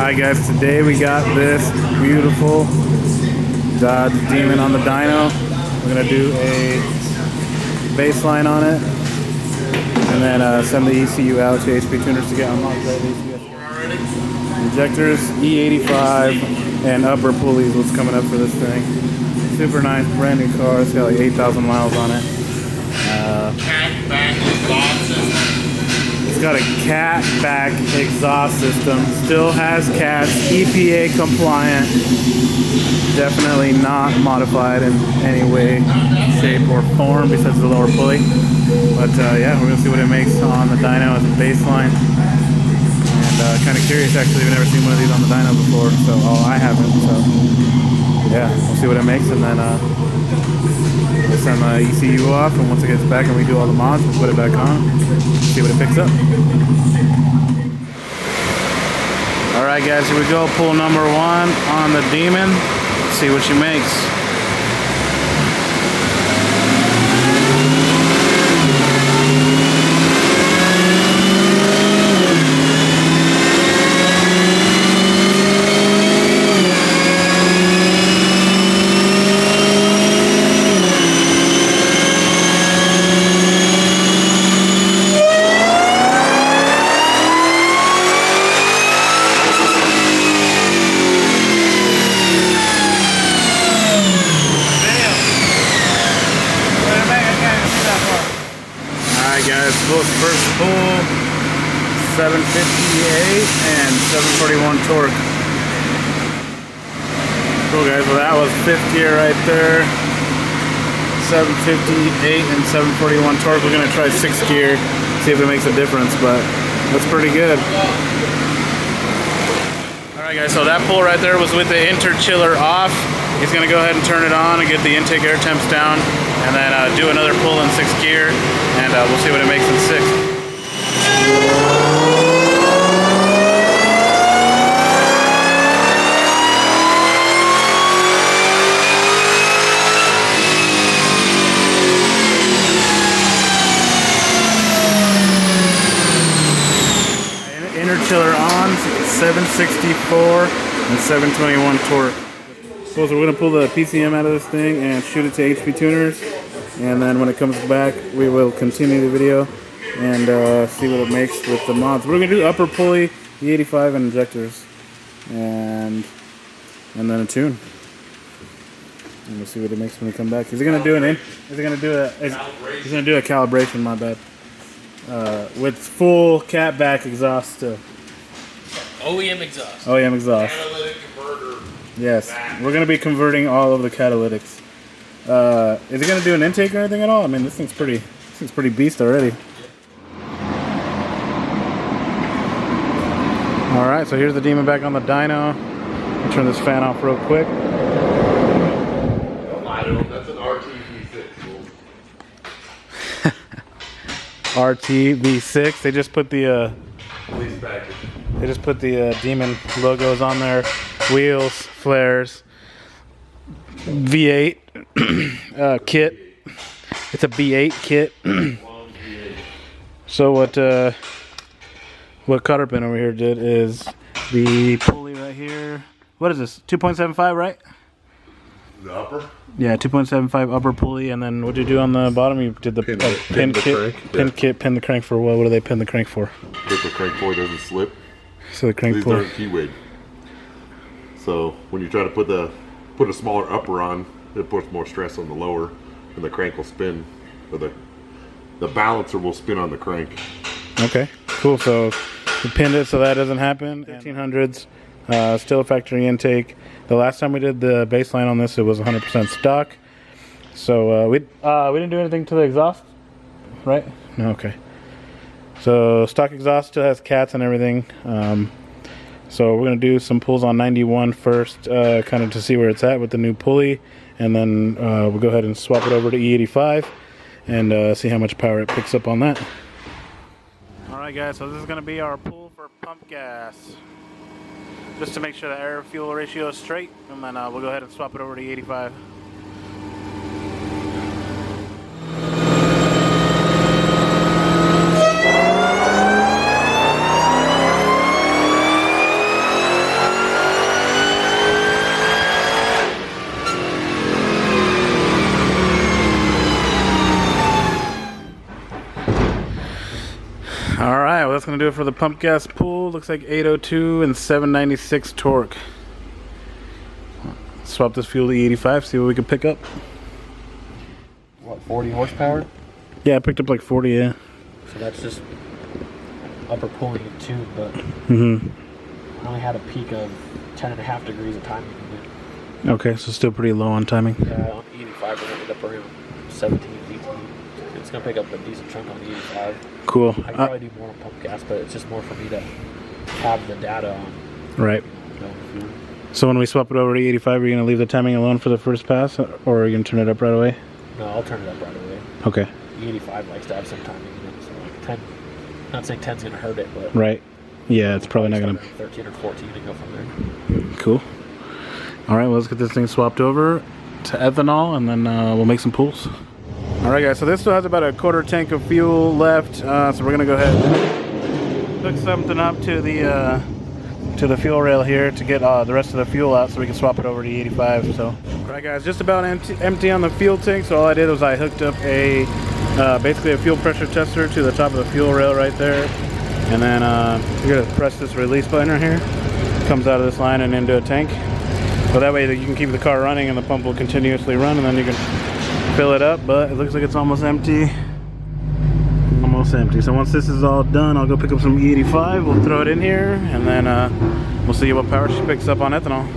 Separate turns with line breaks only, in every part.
Alright guys, today we got this beautiful Dodge Demon on the dyno. We're going to do a baseline on it and then send the ECU out to HP tuners to get unlocked. Injectors, E85 and upper pulleys, what's coming up for this thing. Super nice, brand new car. It's got like 8,000 miles on it. It's got a cat back exhaust system. Still has cats, EPA compliant. Definitely not modified in any way, shape, or form besides the lower pulley. But yeah, we're gonna see what it makes on the dyno as a baseline. And kind of curious, actually, we've never seen one of these on the dyno before. So, I haven't. So yeah, we'll see what it makes, and then we'll send the ECU off, and once it gets back and we do all the mods, we'll put it back on, see what it picks up. Alright guys, here we go, pull number 1 on the Demon, see what she makes. First pull, 758 and 741 torque. Cool guys, well that was 5th gear right there. 758 and 741 torque. We're going to try 6th gear, see if it makes a difference, but that's pretty good. Alright guys, so that pull right there was with the interchiller off. He's going to go ahead and turn it on and get the intake air temps down, and then do another pull in 6th gear, and we'll see what it makes in 6th. Interchiller on, 764 and 721 torque. So we're going to pull the PCM out of this thing and shoot it to HP tuners, and then when it comes back we will continue the video and see what it makes with the mods. We're going to do upper pulley, E85 and injectors, and then a tune. And we'll see what it makes when we come back. Is he going to do an he's going to do a calibration, my bad. With full cat back exhaust still.
OEM exhaust.
OEM exhaust.
Catalytic converter.
Yes, we're going to be converting all of the catalytics. Is it going to do an intake or anything at all? I mean, this thing's pretty beast already. All right, so here's the Demon back on the dyno. I'll turn this fan off real quick.
That's an RT-V6.
RT-V6. They just put the
Police package.
They just put the Demon logos on there. Wheels, flares, V8 kit. It's a B8 kit. So what Cutterpin over here did is the pulley right here. What is this? 2.75, right?
The upper?
Yeah, 2.75 upper pulley, and then what did you do on the bottom? You did the pin the crank for what? What do they pin the crank for?
That the crank pulley doesn't slip.
So the crank
These
pulley.
aren't keyway. So when you try to put a smaller upper on, it puts more stress on the lower, and the crank will spin, or the balancer will spin on the crank.
Okay, cool. So we pinned it so that doesn't happen. 1300s, still a factory intake. The last time we did the baseline on this, it was 100% stock. So we didn't do anything to the exhaust, right? No, okay. So stock exhaust still has cats and everything. So we're gonna do some pulls on 91 first, kind of to see where it's at with the new pulley, and then we'll go ahead and swap it over to E85 and see how much power it picks up on that. All right, guys. So this is gonna be our pull for pump gas, just to make sure the air-fuel ratio is straight, and then we'll go ahead and swap it over to E85. All right, well that's gonna do it for the pump gas pool. Looks like 802 and 796 torque. Swap this fuel to E85, see what we can pick up.
What, 40 horsepower?
Yeah, I picked up like 40, yeah.
So that's just upper pulling and tune, but I only had a peak of 10.5 degrees of timing.
Okay, so still pretty low on timing.
Yeah, on the 85 we're ended up around 17, 18. It's gonna pick up a decent chunk on the 85.
Cool.
I could probably do more on pump gas, but it's just more for me to have the data on.
Right. So when we swap it over to 85, are you going to leave the timing alone for the first pass, or are you going to turn it up right away?
No, I'll turn it up right away.
Okay.
The 85 likes to have some timing in it, so like 10. Not saying 10's gonna hurt it, but
right. Yeah, it's probably not going to.
13 or 14 and go from there.
Cool. All right, well, let's get this thing swapped over to ethanol, and then we'll make some pools. All right, guys. So this still has about a quarter tank of fuel left, so we're gonna go ahead and hook something up to the fuel rail here to get the rest of the fuel out, so we can swap it over to 85. So, all right, guys, just about empty on the fuel tank. So all I did was I hooked up a basically a fuel pressure tester to the top of the fuel rail right there, and then you're gonna press this release button right here. It comes out of this line and into a tank. So that way you can keep the car running and the pump will continuously run, and then you can fill it up. But it looks like it's almost empty. Almost empty. So once this is all done, I'll go pick up some E85. We'll throw it in here, and then we'll see what power she picks up on ethanol.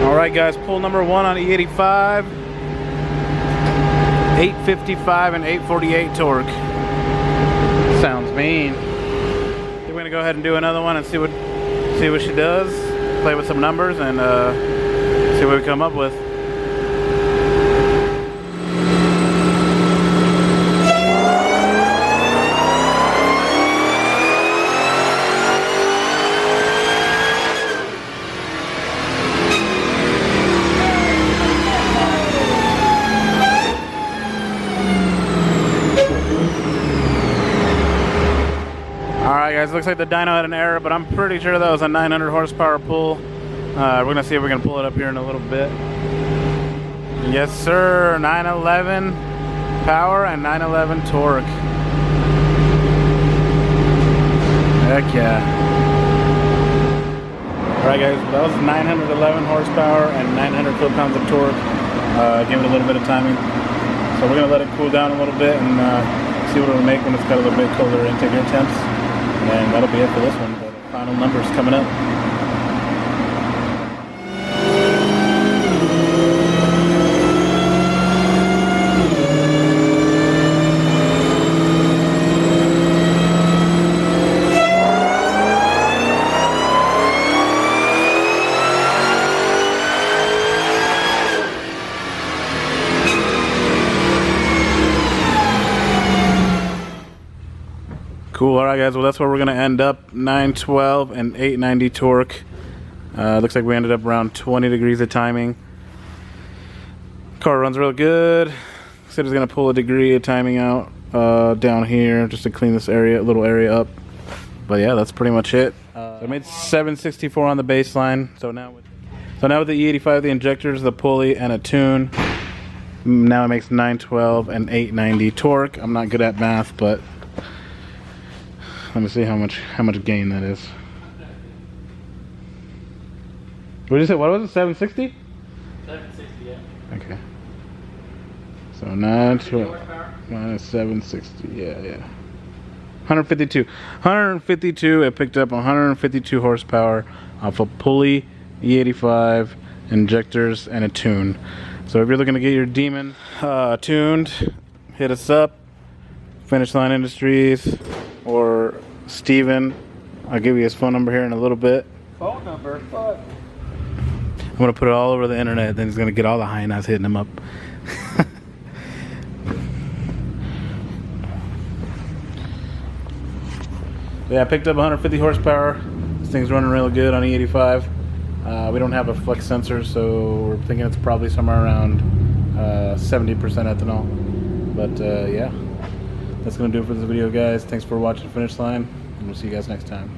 Alright guys, pull number 1 on E85, 855 and 848 torque. Sounds mean. We're gonna go ahead and do another one and see what she does. Play with some numbers and see what we come up with. Alright guys, looks like the dyno had an error, but I'm pretty sure that was a 900 horsepower pull. We're going to see if we can pull it up here in a little bit. Yes sir, 911 power and 911 torque. Heck yeah. Alright guys, that was 911 horsepower and 900 foot-pounds of torque. Give it a little bit of timing. So we're going to let it cool down a little bit and see what it'll make when it's got a little bit colder intake air temps. And that'll be it for this one. The final numbers coming up. Cool. All right, guys. Well, that's where we're going to end up. 912 and 890 torque. Looks like we ended up around 20 degrees of timing. Car runs real good. Said it's going to pull a degree of timing out down here just to clean this little area up. But yeah, that's pretty much it. So I made 764 on the baseline. So now with the E85, the injectors, the pulley, and a tune, now it makes 912 and 890 torque. I'm not good at math, but let me see how much gain that is. What did you say? What was it? 760?
760, yeah.
Okay. So 912 minus 760. Yeah. 152. 152. It picked up 152 horsepower off a pulley, E85, injectors, and a tune. So if you're looking to get your Demon tuned, hit us up. FinishLine Industries or Steven. I'll give you his phone number here in a little bit.
Phone number? Fuck.
I'm going to put it all over the internet, then he's going to get all the high knives hitting him up. Yeah, I picked up 150 horsepower. This thing's running real good on E85. We don't have a flex sensor, so we're thinking it's probably somewhere around 70% ethanol. But yeah, that's going to do it for this video, guys. Thanks for watching FinishLine, and we'll see you guys next time.